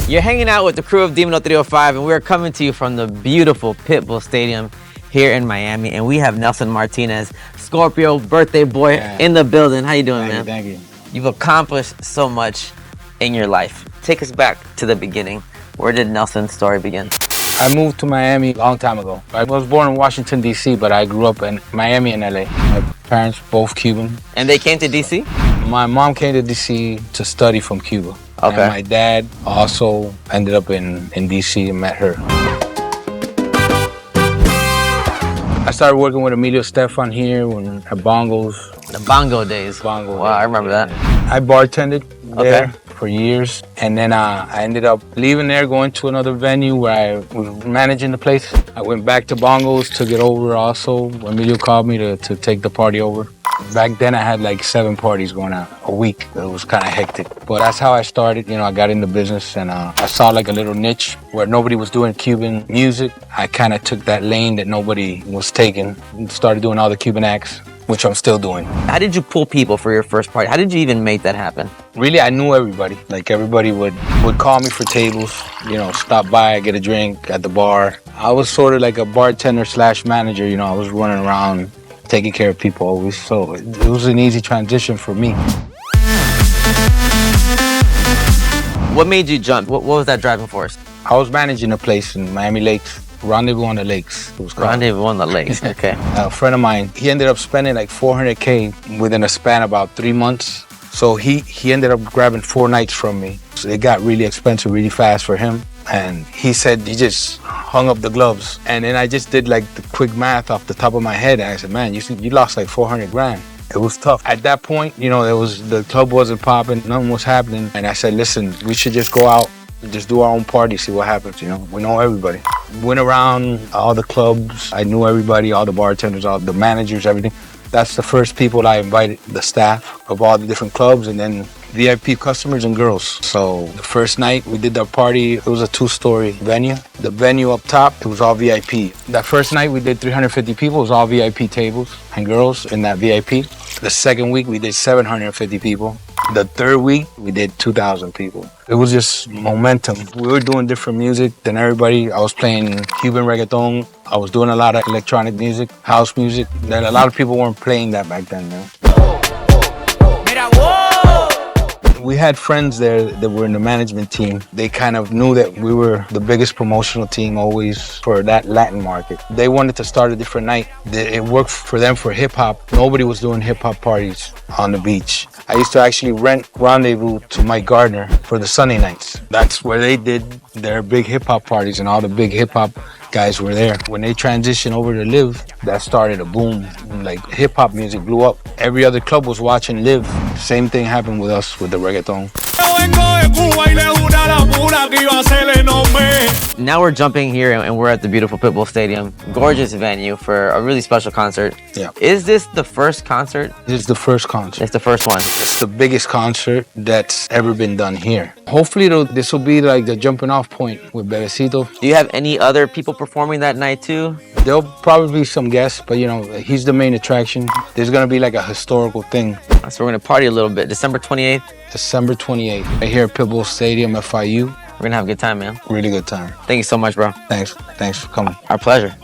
You're hanging out with the crew of Demon 305, and we're coming to you from the beautiful Pitbull Stadium here in Miami. And we have Nelson Martinez, Scorpio birthday boy, in the building. How you doing, man? Thank you. You've accomplished so much in your life. Take us back to the beginning. Where did Nelson's story begin? I moved to Miami a long time ago. I was born in Washington, D.C., but I grew up in Miami and L.A. My parents, both Cuban. And they came to D.C.? My mom came to D.C. to study from Cuba. Okay. And my dad also ended up in D.C. and met her. I started working with Emilio Stefan here at Bongos. The bongo days. Bongo. Wow, I remember that. I bartended there Okay. for years, and then I ended up leaving there, going to another venue where I was managing the place. I went back to Bongos, took it over also. Emilio called me to take the party over. Back then I had like 7 parties going out a week. It was kind of hectic. But that's how I started. I got into business, and I saw like a little niche where nobody was doing Cuban music. I kind of took that lane that nobody was taking and started doing all the Cuban acts, which I'm still doing. How did you pull people for your first party? How did you even make that happen? Really, I knew everybody. Like, everybody would call me for tables, stop by, get a drink at the bar. I was sort of like a bartender / manager, I was running around taking care of people always. So it was an easy transition for me. What made you jump? What was that driving force? I was managing a place in Miami Lakes, Rendezvous on the Lakes. It was called. Rendezvous on the Lakes, okay. A friend of mine, he ended up spending like $400K within a span of about 3 months. So he ended up grabbing 4 nights from me. So it got really expensive really fast for him. And he said he just hung up the gloves. And then I just did like the quick math off the top of my head. And I said, man, you lost like 400 grand. It was tough. At that point, the club wasn't popping, nothing was happening. And I said, listen, we should just go out and just do our own party, see what happens, We know everybody. Went around all the clubs. I knew everybody, all the bartenders, all the managers, everything. That's the first people I invited, the staff of all the different clubs, and then VIP customers and girls. So the first night we did our party, it was a 2-story venue. The venue up top, it was all VIP. That first night we did 350 people, it was all VIP tables and girls in that VIP. The second week we did 750 people. The third week we did 2,000 people. It was just momentum. We were doing different music than everybody. I was playing Cuban reggaeton. I was doing a lot of electronic music, house music. Then a lot of people weren't playing that back then, man. We had friends there that were in the management team. They kind of knew that we were the biggest promotional team always for that Latin market. They wanted to start a different night. It worked for them for hip hop. Nobody was doing hip hop parties on the beach. I used to actually rent Rendezvous to Mike Gardner for the Sunday nights. That's where they did their big hip hop parties, and all the big hip hop guys were there. When they transitioned over to Live, that started a boom. Like, hip hop music blew up. Every other club was watching Live. Same thing happened with us with the reggaeton. Now we're jumping here and we're at the beautiful Pitbull Stadium. Gorgeous venue for a really special concert. Yeah. Is this the first concert? This is the first concert. It's the first one. It's the biggest concert that's ever been done here. Hopefully this will be like the jumping off point with Bebecito. Do you have any other people performing that night too? There'll probably be some guests, but he's the main attraction. There's gonna be like a historical thing. So we're gonna party a little bit. December 28th. December 28th, right here at Pitbull Stadium, FIU. We're gonna have a good time, man. Really good time. Thank you so much, bro. Thanks for coming. Our pleasure.